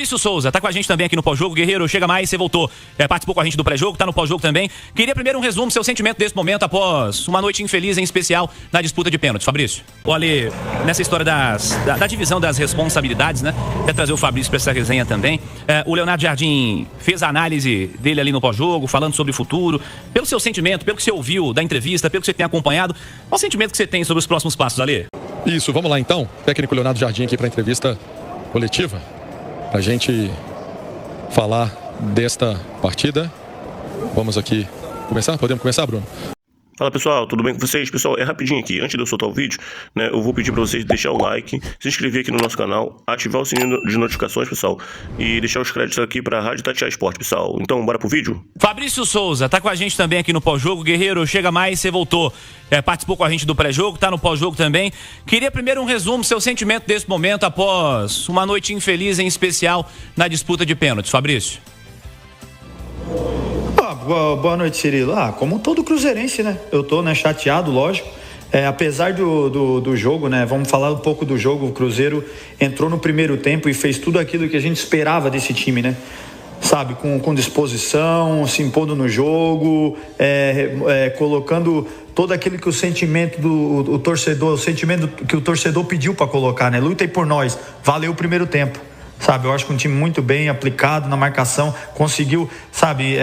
Fabrício Souza, tá com a gente também aqui no pós-jogo. Guerreiro, chega mais, você voltou. Participou com a gente do pré-jogo, tá no pós-jogo também. Queria primeiro um resumo, seu sentimento desse momento após uma noite infeliz, em especial na disputa de pênaltis. Fabrício. Olha, nessa história da divisão das responsabilidades, né? Quer trazer o Fabrício para essa resenha também. O Leonardo Jardim fez a análise dele ali no pós-jogo, falando sobre o futuro. Pelo seu sentimento, pelo que você ouviu da entrevista, pelo que você tem acompanhado, qual o sentimento que você tem sobre os próximos passos, Ale? Isso, vamos lá então. Técnico Leonardo Jardim aqui para a entrevista coletiva. A gente falar desta partida. Vamos aqui começar? Podemos começar, Bruno? Fala pessoal, tudo bem com vocês? Pessoal, é rapidinho aqui, antes de eu soltar o vídeo, né, eu vou pedir para vocês deixar o like, se inscrever aqui no nosso canal, ativar o sininho de notificações, pessoal, e deixar os créditos aqui para a Rádio Tatiá Esporte, pessoal. Então, bora pro vídeo? Fabrício Souza, tá com a gente também aqui no pós-jogo. Guerreiro, chega mais, você voltou. Participou com a gente do pré-jogo, tá no pós-jogo também. Queria primeiro um resumo, seu sentimento desse momento após uma noite infeliz, em especial na disputa de pênaltis. Fabrício. Boa noite, Cirilo. Como todo cruzeirense, né? Eu tô, chateado, lógico. Apesar do jogo, né? Vamos falar um pouco do jogo. O Cruzeiro entrou no primeiro tempo e fez tudo aquilo que a gente esperava desse time, né? Sabe, com disposição, se impondo no jogo, colocando todo aquilo que o sentimento do torcedor, o sentimento que o torcedor pediu para colocar, né? Lutem por nós. Valeu o primeiro tempo. Sabe, eu acho que um time muito bem aplicado na marcação, conseguiu, sabe,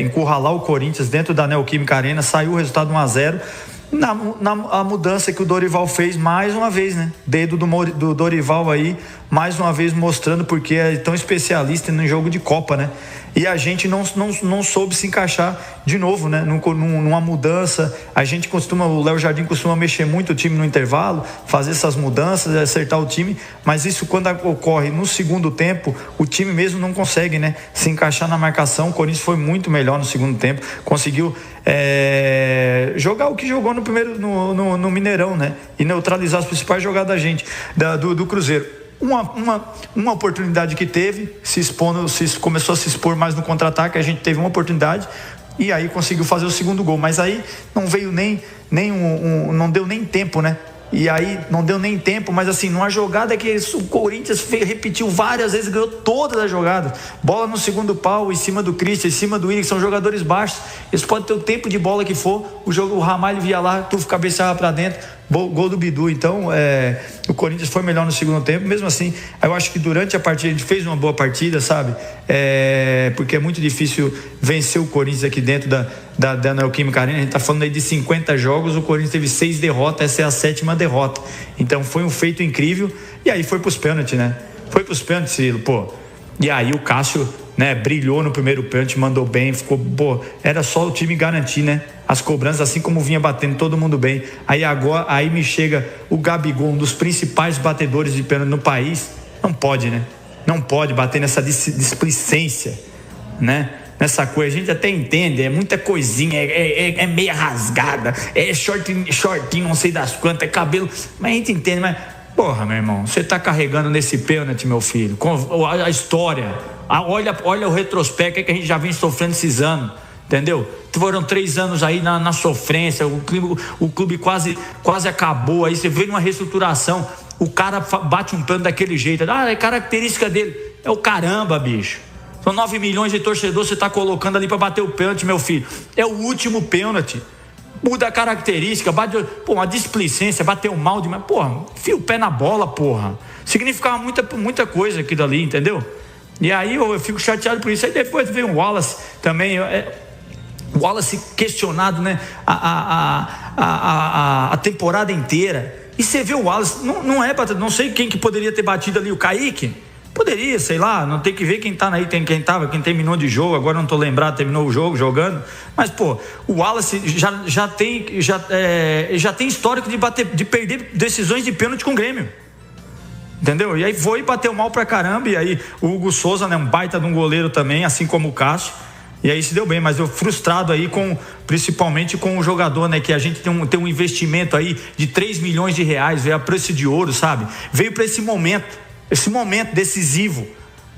encurralar o Corinthians dentro da Neoquímica Arena, saiu o resultado 1-0. A mudança que o Dorival fez mais uma vez, né? Dedo do Dorival aí, mais uma vez mostrando porque é tão especialista no jogo de Copa, né? E a gente não soube se encaixar de novo, né? Numa mudança. O Léo Jardim costuma mexer muito o time no intervalo, fazer essas mudanças, acertar o time, mas isso quando ocorre no segundo tempo, o time mesmo não consegue, né? Se encaixar na marcação. O Corinthians foi muito melhor no segundo tempo, conseguiu jogar o que jogou no primeiro no Mineirão, né? E neutralizar as principais jogadas da gente, do Cruzeiro. Uma oportunidade que teve, começou a se expor mais no contra-ataque, a gente teve uma oportunidade e aí conseguiu fazer o segundo gol, mas aí não veio não deu nem tempo, né? E aí não deu nem tempo, mas assim, numa jogada que o Corinthians repetiu várias vezes, ganhou todas as jogadas, bola no segundo pau, em cima do Christian, em cima do Willian, que são jogadores baixos, eles podem ter o tempo de bola que for, o Ramalho via lá, tu cabeceava pra dentro, gol do Bidu. Então o Corinthians foi melhor no segundo tempo. Mesmo assim, eu acho que durante a partida a gente fez uma boa partida, sabe? Porque é muito difícil vencer o Corinthians aqui dentro da Neoquímica Arena. A gente tá falando aí de 50 jogos, o Corinthians teve 6 derrotas, essa é a 7ª derrota. Então foi um feito incrível. E aí foi pros pênaltis, né? Foi pros pênaltis, Cirilo, pô. E aí o Cássio, né, brilhou no primeiro pênalti, mandou bem, era só o time garantir, né? As cobranças, assim como vinha batendo todo mundo bem. Aí me chega o Gabigol, um dos principais batedores de pênalti no país. Não pode, né? Não pode bater nessa displicência, né? Nessa coisa, a gente até entende, é muita coisinha, é meia rasgada, é shortinho, não sei das quantas, é cabelo, mas a gente entende, mas... Porra, meu irmão, você tá carregando nesse pênalti, meu filho, com a história, olha o retrospecto que a gente já vem sofrendo esses anos, entendeu? Foram 3 anos aí na sofrência, o clube quase acabou, aí você vê numa reestruturação, o cara bate um pênalti daquele jeito, é característica dele, é o caramba, bicho. São 9 milhões de torcedores, você tá colocando ali pra bater o pênalti, meu filho, é o último pênalti. Muda a característica, uma displicência, bateu mal demais, porra, enfia o pé na bola, porra. Significava muita coisa aquilo ali, entendeu? E aí eu fico chateado por isso. Aí depois veio o Wallace também, o Wallace questionado, né, a temporada inteira. E você vê o Wallace, não sei quem que poderia ter batido ali, o Kaique? Poderia, sei lá, não tem que ver quem tá aí, quem terminou de jogo, agora não tô lembrado, terminou o jogo jogando, mas o Wallace já tem histórico de perder decisões de pênalti com o Grêmio, entendeu? E aí foi e bateu mal pra caramba, e aí o Hugo Souza, né, um baita de um goleiro também, assim como o Cássio, e aí se deu bem, mas eu frustrado aí principalmente com o jogador, né, que a gente tem um investimento aí de 3 milhões de reais, veio a preço de ouro, sabe? Veio pra esse momento decisivo,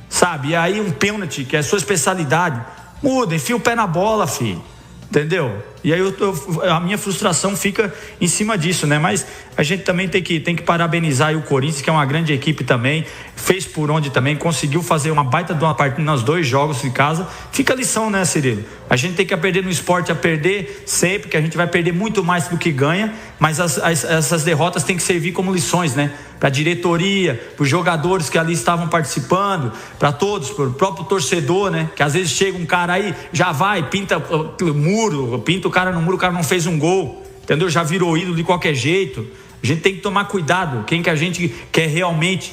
sabe? E aí um pênalti, que é a sua especialidade, muda, enfia o pé na bola, filho, entendeu? E aí a minha frustração fica em cima disso, né? Mas a gente também tem que parabenizar aí o Corinthians, que é uma grande equipe também, fez por onde também, conseguiu fazer uma baita de uma partida nos 2 jogos de casa. Fica a lição, né, Cirilo? A gente tem que aprender no esporte a perder sempre, que a gente vai perder muito mais do que ganha, mas essas derrotas têm que servir como lições, né? Para a diretoria, para os jogadores que ali estavam participando, para todos, para o próprio torcedor, né? Que às vezes chega um cara aí, já vai, pinta o muro, pinta o cara no muro, o cara não fez um gol, entendeu? Já virou ídolo de qualquer jeito. A gente tem que tomar cuidado, quem que a gente quer realmente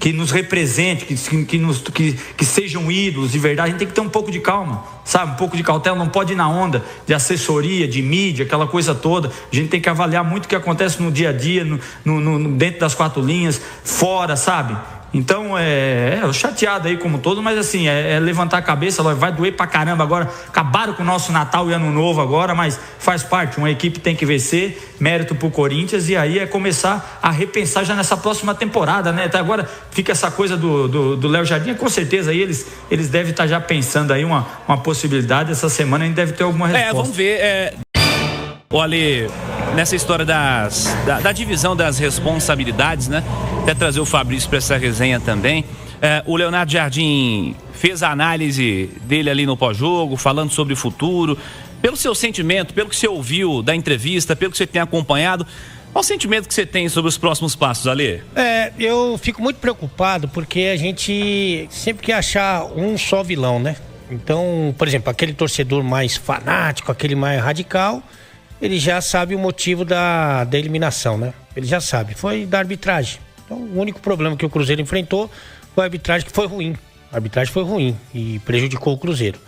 que nos represente, que sejam ídolos de verdade. A gente tem que ter um pouco de calma, sabe? Um pouco de cautela, não pode ir na onda de assessoria, de mídia, aquela coisa toda. A gente tem que avaliar muito o que acontece no dia a dia, dentro das 4 linhas, fora, sabe? Então, chateado aí como todo, mas assim, é levantar a cabeça, vai doer pra caramba agora. Acabaram com o nosso Natal e Ano Novo agora, mas faz parte, uma equipe tem que vencer, mérito pro Corinthians, e aí é começar a repensar já nessa próxima temporada, né? Até agora fica essa coisa do Léo Jardim, com certeza aí eles devem estar já pensando aí uma possibilidade, essa semana a gente deve ter alguma resposta. Vamos ver, olha, nessa história da divisão das responsabilidades, né? Até trazer o Fabrício para essa resenha também. O Leonardo Jardim fez a análise dele ali no pós-jogo, falando sobre o futuro. Pelo seu sentimento, pelo que você ouviu da entrevista, pelo que você tem acompanhado, qual o sentimento que você tem sobre os próximos passos, Ale? Eu fico muito preocupado porque a gente sempre quer achar um só vilão, né? Então, por exemplo, aquele torcedor mais fanático, aquele mais radical, ele já sabe o motivo da eliminação, né? Ele já sabe, foi da arbitragem. Então, o único problema que o Cruzeiro enfrentou foi a arbitragem, que foi ruim. A arbitragem foi ruim e prejudicou o Cruzeiro.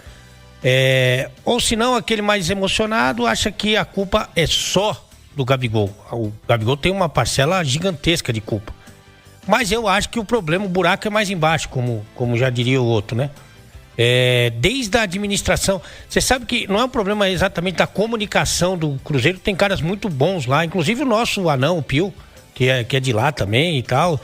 Ou se não, aquele mais emocionado acha que a culpa é só do Gabigol. O Gabigol tem uma parcela gigantesca de culpa. Mas eu acho que o problema, o buraco é mais embaixo, como já diria o outro, né? Desde a administração, você sabe que não é um problema exatamente da comunicação do Cruzeiro, tem caras muito bons lá, inclusive o nosso anão, o Pio, que é de lá também e tal,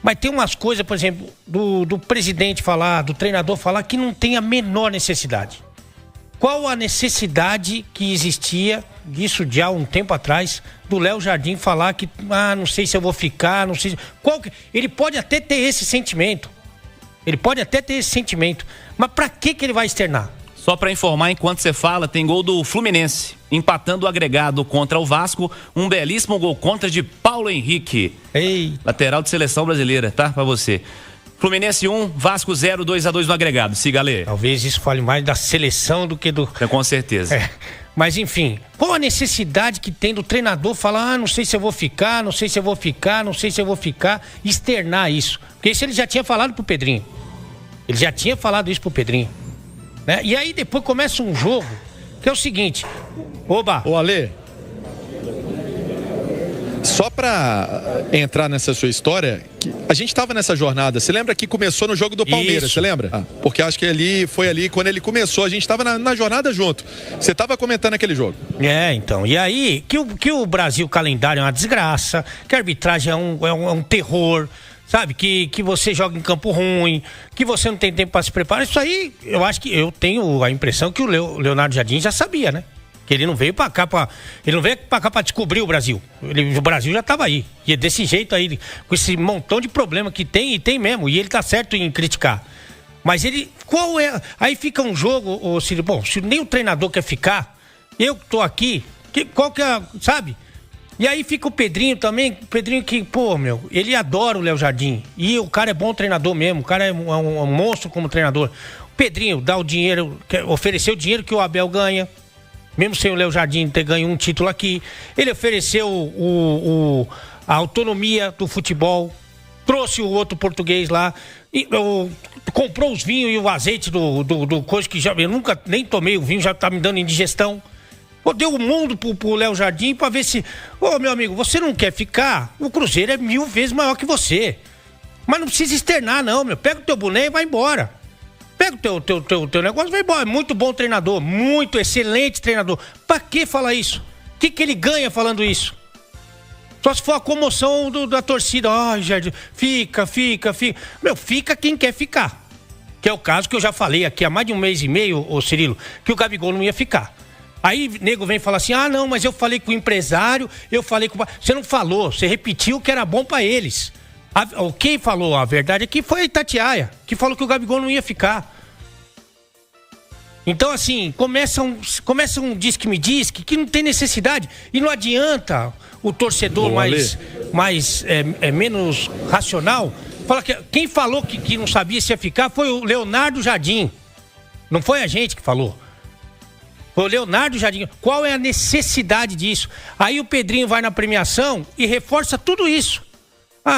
mas tem umas coisas, por exemplo, do presidente falar, do treinador falar, que não tem a menor necessidade. Qual a necessidade que existia disso já há um tempo atrás, do Léo Jardim falar que, não sei se eu vou ficar, não sei... Ele pode até ter esse sentimento, mas pra que ele vai externar? Só para informar, enquanto você fala, tem gol do Fluminense, empatando o agregado contra o Vasco, um belíssimo gol contra de Paulo Henrique. Lateral de seleção brasileira, tá? Pra você. Fluminense 1, Vasco 0, 2-2 no agregado. Siga, Ale. Talvez isso fale mais da seleção do que do... Com certeza. Mas enfim, qual a necessidade que tem do treinador falar, não sei se eu vou ficar, não sei se eu vou ficar, externar isso? Porque isso ele já tinha falado pro Pedrinho. Né? E aí depois começa um jogo que é o seguinte. Ô Ale, só pra entrar nessa sua história, a gente tava nessa jornada, você lembra que começou no jogo do Palmeiras, você lembra? Porque acho que foi ali, quando ele começou, a gente tava na jornada junto. Você tava comentando aquele jogo. Então, e aí, que o Brasil, o calendário é uma desgraça, que a arbitragem é um terror, sabe? Que você joga em campo ruim, que você não tem tempo para se preparar. Isso aí, eu acho que eu tenho a impressão que o Leonardo Jardim já sabia, né? Que ele não veio pra cá pra descobrir o Brasil. O Brasil já tava aí. E desse jeito aí, com esse montão de problema que tem, e tem mesmo. E ele tá certo em criticar. Mas aí fica um jogo, Ciro, bom, se nem o treinador quer ficar, eu que tô aqui, qual que é, sabe? E aí fica o Pedrinho também, que, ele adora o Léo Jardim. E o cara é bom treinador mesmo, o cara é um monstro como treinador. O Pedrinho dá o dinheiro, ofereceu o dinheiro que o Abel ganha, mesmo sem o Léo Jardim ter ganho um título aqui. Ele ofereceu a autonomia do futebol, trouxe o outro português lá, comprou os vinhos e o azeite do coisa que eu nunca nem tomei o vinho, já tá me dando indigestão. Deu o mundo pro Léo Jardim pra ver se... meu amigo, você não quer ficar? O Cruzeiro é 1000 vezes maior que você. Mas não precisa externar, não, meu. Pega o teu boné e vai embora. Pega o teu negócio e vai embora. Muito bom treinador, muito excelente treinador. Pra que falar isso? O que ele ganha falando isso? Só se for a comoção da torcida. Jardim, fica. Meu, fica quem quer ficar. Que é o caso que eu já falei aqui há mais de um mês e meio, Cirilo, que o Gabigol não ia ficar. Aí nego vem falar assim, não, mas eu falei com o empresário, eu falei com... Você não falou, você repetiu que era bom pra eles. Quem falou a verdade aqui foi a Itatiaia, que falou que o Gabigol não ia ficar. Então, assim, começa um diz-que-me-diz-que que não tem necessidade. E não adianta o torcedor menos racional. Fala que quem falou que não sabia se ia ficar foi o Leonardo Jardim. Não foi a gente que falou. Foi o Leonardo Jardim. Qual é a necessidade disso? Aí o Pedrinho vai na premiação e reforça tudo isso.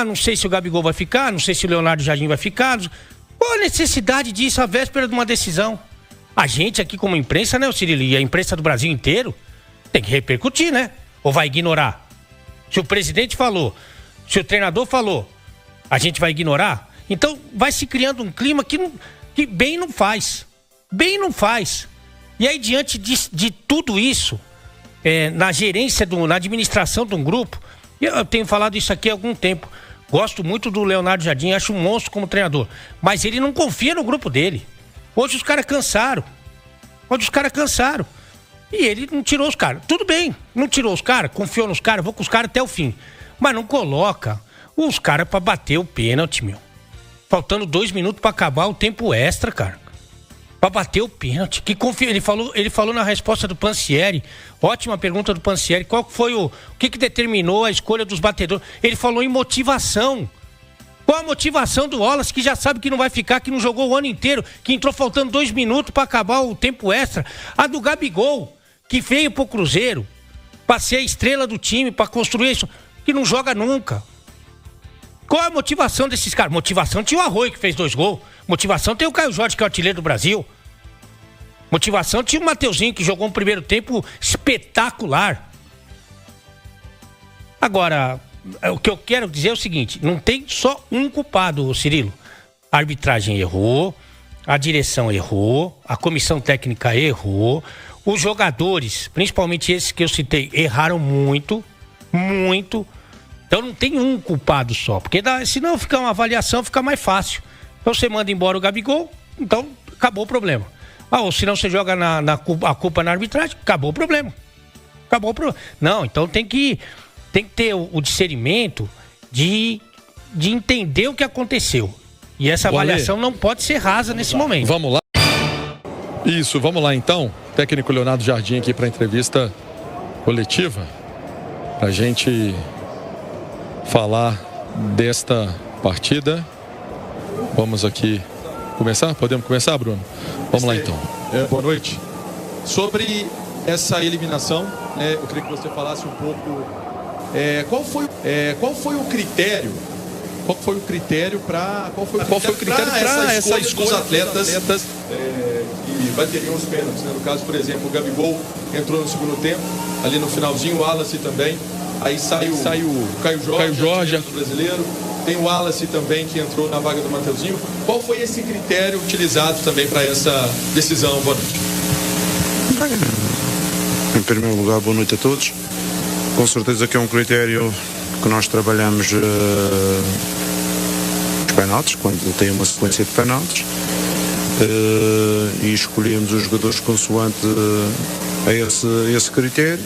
Não sei se o Gabigol vai ficar, não sei se o Leonardo Jardim vai ficar. Qual a necessidade disso à véspera de uma decisão? A gente aqui como imprensa, né, Cirilo? E a imprensa do Brasil inteiro tem que repercutir, né? Ou vai ignorar? Se o presidente falou, se o treinador falou, a gente vai ignorar? Então vai se criando um clima que bem não faz. Bem não faz. E aí, diante de tudo isso, na gerência, na administração de um grupo, eu tenho falado isso aqui há algum tempo. Gosto muito do Leonardo Jardim, acho um monstro como treinador. Mas ele não confia no grupo dele. Hoje os caras cansaram. E ele não tirou os caras. Tudo bem, não tirou os caras, confiou nos caras, vou com os caras até o fim. Mas não coloca os caras pra bater o pênalti, meu. Faltando 2 minutos pra acabar o tempo extra, cara. Pra bater o pênalti. Ele falou na resposta do Pansieri. Ótima pergunta do Pansieri. Qual foi o que determinou a escolha dos batedores? Ele falou em motivação. Qual a motivação do Wallace, que já sabe que não vai ficar, que não jogou o ano inteiro, que entrou faltando 2 minutos pra acabar o tempo extra? A do Gabigol, que veio pro Cruzeiro pra ser a estrela do time, pra construir isso, que não joga nunca. Qual a motivação desses caras? Motivação tinha o Arroio, que fez 2 gols. Motivação tem o Caio Jorge, que é o artilheiro do Brasil. Motivação tinha o Mateuzinho, que jogou um primeiro tempo espetacular. Agora, o que eu quero dizer é o seguinte, não tem só um culpado, Cirilo. A arbitragem errou, a direção errou, a comissão técnica errou, os jogadores, principalmente esses que eu citei, erraram muito. Então não tem um culpado só, porque senão fica uma avaliação, fica mais fácil. Então você manda embora o Gabigol, então acabou o problema. Ou senão você joga a culpa na arbitragem, acabou o problema. Não, então tem que ter o discernimento de entender o que aconteceu. E essa avaliação não pode ser rasa nesse momento. Vamos lá. Isso, vamos lá então. Técnico Leonardo Jardim aqui para a entrevista coletiva. Pra gente falar desta partida. Vamos aqui começar? Podemos começar, Bruno? Vamos lá então. Boa noite. Sobre essa eliminação, eu queria que você falasse um pouco qual foi o critério para essa escolha dos atletas que bateriam os pênaltis, né? No caso, por exemplo, o Gabigol entrou no segundo tempo, ali no finalzinho, o Wallace também. Aí saiu o Caio Jorge, brasileiro. Tem o Wallace também, que entrou na vaga do Mateuzinho. Qual foi esse critério utilizado também para essa decisão? Boa noite. Em primeiro lugar, boa noite a todos. Com certeza que é um critério que nós trabalhamos os penaltis, quando tem uma sequência de penaltis, e escolhemos os jogadores consoante a esse critério.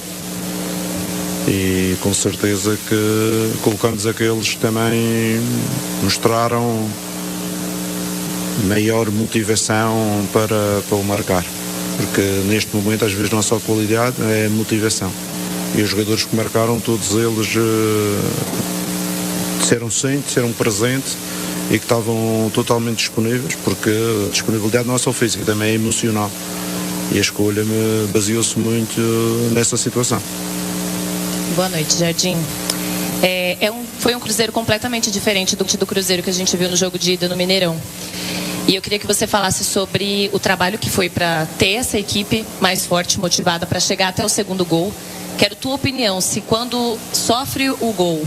E com certeza que colocamos aqueles que também mostraram maior motivação para o marcar, porque neste momento às vezes não é só qualidade, é motivação, e os jogadores que marcaram, todos eles disseram sim, disseram presente e que estavam totalmente disponíveis, porque a disponibilidade não é só física, também é emocional, e a escolha baseou-se muito nessa situação. Boa noite, Jardim. Foi um Cruzeiro completamente diferente do Cruzeiro que a gente viu no jogo de ida no Mineirão. E eu queria que você falasse sobre o trabalho que foi para ter essa equipe mais forte, motivada para chegar até o segundo gol. Quero tua opinião, se quando sofre o gol,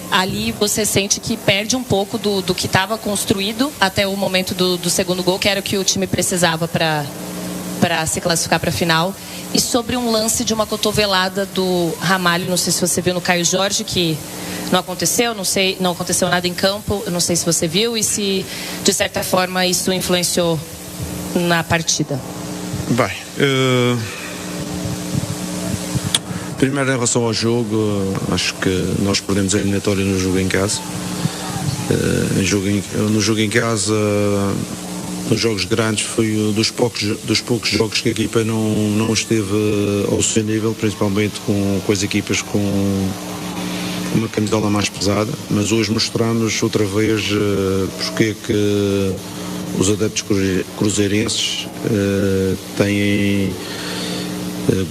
ali você sente que perde um pouco do que estava construído até o momento do segundo gol, que era o que o time precisava para se classificar para a final. E sobre um lance de uma cotovelada do Ramalho, não sei se você viu, no Caio Jorge, que não aconteceu, não aconteceu nada em campo, eu não sei se você viu e se de certa forma isso influenciou na partida. Bem, Primeiro, em relação ao jogo, acho que nós perdemos a eliminatória no jogo em casa. No jogo em casa, nos jogos grandes, foi um dos poucos jogos que a equipa não esteve ao seu nível, principalmente com as equipas com uma camisola mais pesada. Mas hoje mostramos outra vez porque é que os adeptos cruzeirenses têm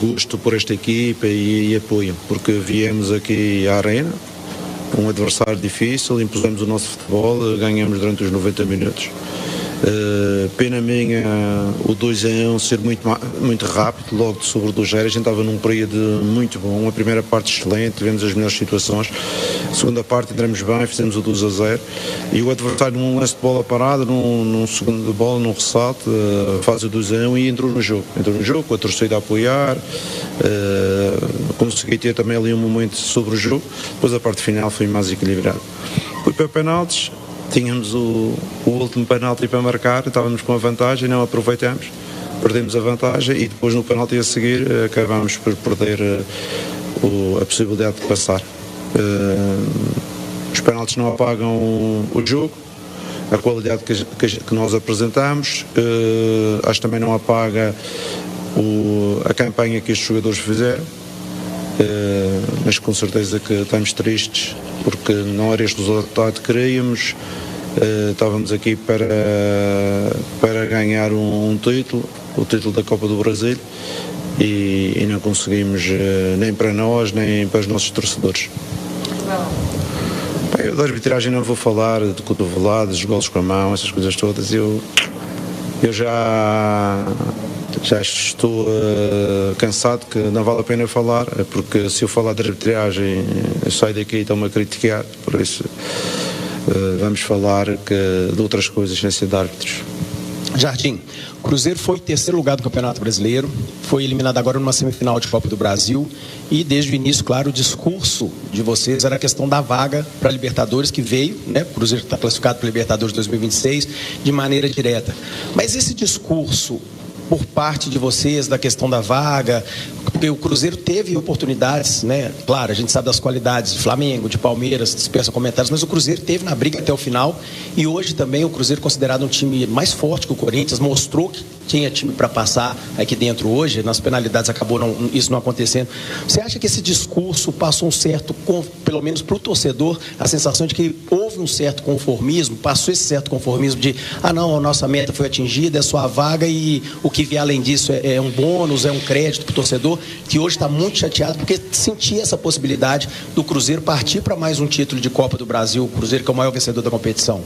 gosto por esta equipa e apoiam, porque viemos aqui à Arena, um adversário difícil, impusemos o nosso futebol, ganhamos durante os 90 minutos. Pena minha o 2-1 ser muito rápido, logo sobre do 0. A gente estava num período muito bom, a primeira parte excelente, tivemos as melhores situações, a segunda parte entramos bem, fizemos o 2-0 e o adversário num lance de bola parada, num segundo de bola, num ressalto, faz o 2-1 e entrou no jogo com a torcida a apoiar. Consegui ter também ali um momento sobre o jogo, depois a parte final foi mais equilibrada. Fui para penaltis. Tínhamos o último penalti para marcar, estávamos com a vantagem, não aproveitamos, perdemos a vantagem e depois no penalti a seguir acabámos por perder a possibilidade de passar. Os penaltis não apagam o jogo, a qualidade que nós apresentamos, acho que também não apaga a campanha que estes jogadores fizeram. Mas com certeza que estamos tristes porque não era este resultado que queríamos. Estávamos aqui para ganhar um título, o título da Copa do Brasil, e não conseguimos nem para nós nem para os nossos torcedores. Bem, da arbitragem não vou falar, de cotoveladas, dos golos com a mão, essas coisas todas. Eu já estou cansado, que não vale a pena falar, porque se eu falar de arbitragem eu saio daqui e estão-me a criticar, por isso vamos falar de outras coisas sem ser de árbitros. Jardim, o Cruzeiro foi terceiro lugar do Campeonato Brasileiro, foi eliminado agora numa semifinal de Copa do Brasil e desde o início, claro, o discurso de vocês era a questão da vaga para a Libertadores que veio, né? O Cruzeiro está classificado para a Libertadores 2026 de maneira direta. Mas esse discurso por parte de vocês da questão da vaga, porque o Cruzeiro teve oportunidades, né? Claro, a gente sabe das qualidades de Flamengo, de Palmeiras, dispensa comentários, mas o Cruzeiro teve na briga até o final e hoje também o Cruzeiro considerado um time mais forte que o Corinthians, mostrou que tinha time para passar aqui dentro hoje, nas penalidades acabou isso não acontecendo. Você acha que esse discurso passou um certo, pelo menos para o torcedor, a sensação de que houve um certo conformismo, passou esse certo conformismo de, não, a nossa meta foi atingida, é só a vaga e o que vier além disso é um bônus, é um crédito para o torcedor, que hoje está muito chateado porque sentia essa possibilidade do Cruzeiro partir para mais um título de Copa do Brasil, o Cruzeiro que é o maior vencedor da competição?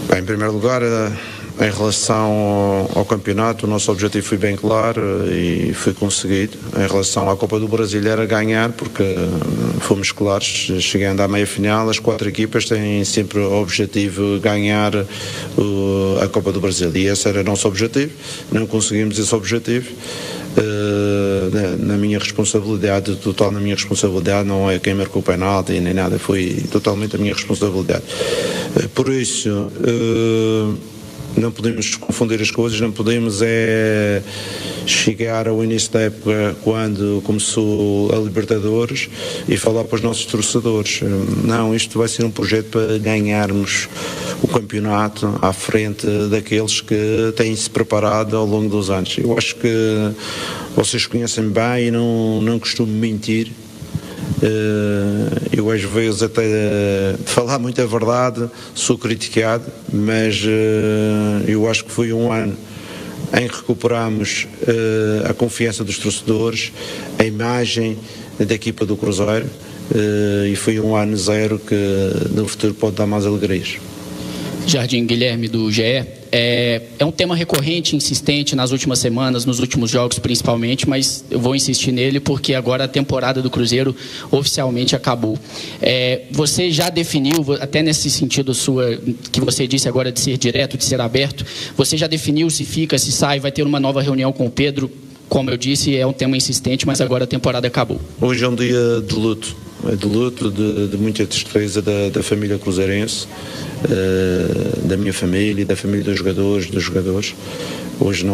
Bem, em primeiro lugar, em relação ao campeonato, o nosso objetivo foi bem claro e foi conseguido. Em relação à Copa do Brasil era ganhar, porque fomos claros, chegando à meia-final, as 4 equipas têm sempre o objetivo de ganhar a Copa do Brasil e esse era o nosso objetivo, não conseguimos esse objetivo. Na minha responsabilidade, total na minha responsabilidade, não é quem marcou o penalti nem nada, foi totalmente a minha responsabilidade. Por isso, não podemos confundir as coisas, não podemos chegar ao início da época quando começou a Libertadores e falar para os nossos torcedores, não, isto vai ser um projeto para ganharmos o campeonato à frente daqueles que têm-se preparado ao longo dos anos. Eu acho que vocês conhecem bem e não costumo mentir. Eu às vezes até de falar muita verdade sou criticado, mas eu acho que foi um ano em que recuperamos a confiança dos torcedores, a imagem da equipa do Cruzeiro e foi um ano zero que no futuro pode dar mais alegrias. Jardim, Guilherme do GE. É um tema recorrente, insistente nas últimas semanas, nos últimos jogos principalmente, mas eu vou insistir nele porque agora a temporada do Cruzeiro oficialmente acabou. Você já definiu, até nesse sentido que você disse agora de ser direto, de ser aberto, você já definiu se fica, se sai, vai ter uma nova reunião com o Pedro? Como eu disse, é um tema insistente, mas agora a temporada acabou. Hoje é um dia de luto, de muita tristeza da família cruzeirense, da minha família e da família dos jogadores. Hoje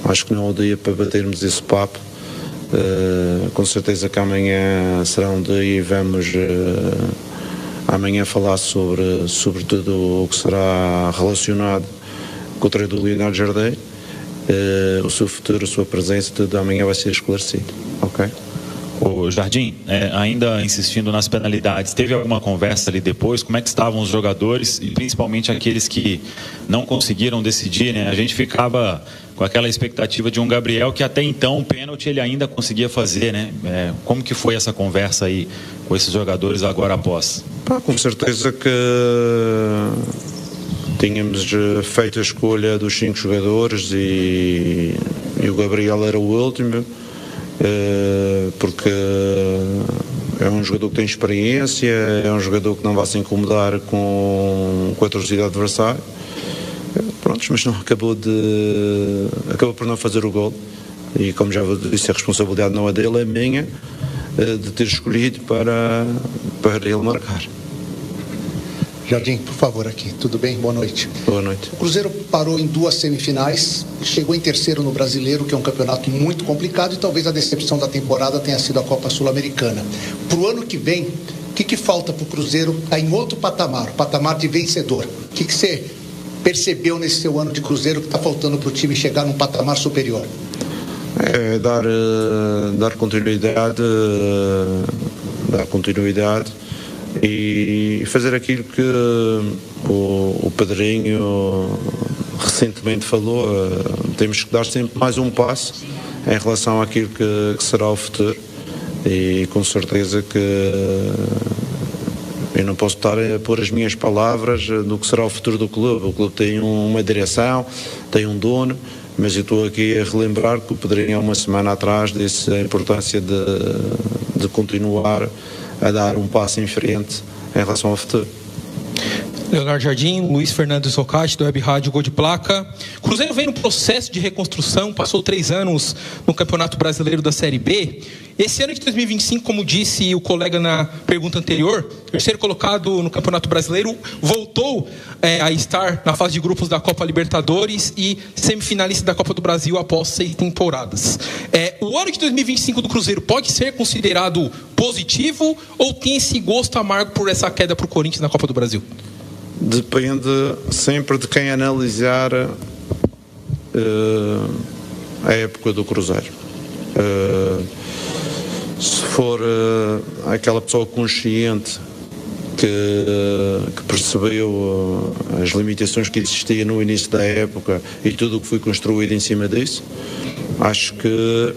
acho que não é o dia para batermos esse papo. Com certeza que amanhã será um dia e vamos amanhã falar sobre tudo o que será relacionado com o treino do Leonardo Jardim. O seu futuro, a sua presença, tudo amanhã vai ser esclarecido. Ok? O Jardim, ainda insistindo nas penalidades, teve alguma conversa ali depois? Como é que estavam os jogadores e principalmente aqueles que não conseguiram decidir, né? A gente ficava com aquela expectativa de um Gabriel que até então o pênalti ele ainda conseguia fazer, né? Como que foi essa conversa aí com esses jogadores agora após? Com certeza que tínhamos feito a escolha dos 5 jogadores e o Gabriel era o último. Porque é um jogador que tem experiência, é um jogador que não vai se incomodar com a torcida adversária. Pronto, mas não acabou por não fazer o gol. E como já disse, a responsabilidade não é dele, é minha, de ter escolhido para ele marcar. Jardim, por favor, aqui. Tudo bem? Boa noite. Boa noite. O Cruzeiro parou em 2 semifinais, chegou em terceiro no Brasileiro, que é um campeonato muito complicado, e talvez a decepção da temporada tenha sido a Copa Sul-Americana. Para o ano que vem, o que falta para o Cruzeiro estar em outro patamar, o patamar de vencedor? O que você percebeu nesse seu ano de Cruzeiro que está faltando para o time chegar num patamar superior? Dar continuidade, e fazer aquilo que o Pedrinho recentemente falou. Temos que dar sempre mais um passo em relação àquilo que será o futuro, e com certeza que eu não posso estar a pôr as minhas palavras no que será o futuro do clube. O clube tem uma direção, tem um dono, mas eu estou aqui a relembrar que o Pedrinho há uma semana atrás disse a importância de continuar a dar um passo em frente em relação ao futuro. Leonardo Jardim, Luiz Fernando Socati, do Web Rádio Gol de Placa. Cruzeiro vem no processo de reconstrução, passou 3 anos no Campeonato Brasileiro da Série B. Esse ano de 2025, como disse o colega na pergunta anterior, terceiro colocado no Campeonato Brasileiro, voltou a estar na fase de grupos da Copa Libertadores e semifinalista da Copa do Brasil após 6 temporadas. O ano de 2025 do Cruzeiro pode ser considerado positivo ou tem esse gosto amargo por essa queda para o Corinthians na Copa do Brasil? Depende sempre de quem analisar a época do Cruzeiro. Se for aquela pessoa consciente que percebeu as limitações que existiam no início da época e tudo o que foi construído em cima disso, acho que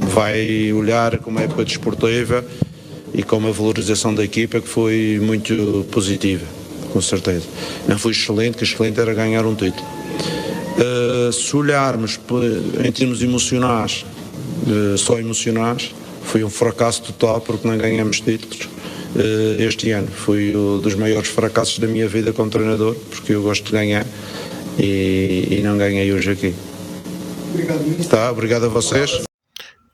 vai olhar com uma época desportiva e com uma valorização da equipa que foi muito positiva, com certeza. Não foi excelente, que excelente era ganhar um título. Se olharmos em termos emocionais, só emocionais, foi um fracasso total porque não ganhamos títulos este ano. Foi um dos maiores fracassos da minha vida como treinador, porque eu gosto de ganhar e não ganhei hoje aqui. Obrigado. Obrigado a vocês.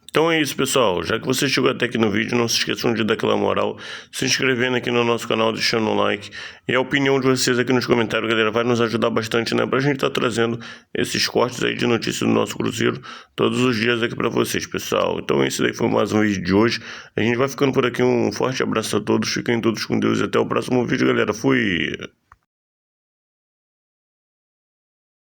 Então é isso, pessoal. Já que você chegou até aqui no vídeo, não se esqueçam de dar aquela moral, se inscrevendo aqui no nosso canal, deixando um like. E a opinião de vocês aqui nos comentários, galera, vai nos ajudar bastante, né? Pra gente estar trazendo esses cortes aí de notícias do nosso Cruzeiro todos os dias aqui pra vocês, pessoal. Então esse daí foi mais um vídeo de hoje. A gente vai ficando por aqui. Um forte abraço a todos. Fiquem todos com Deus e até o próximo vídeo, galera. Fui!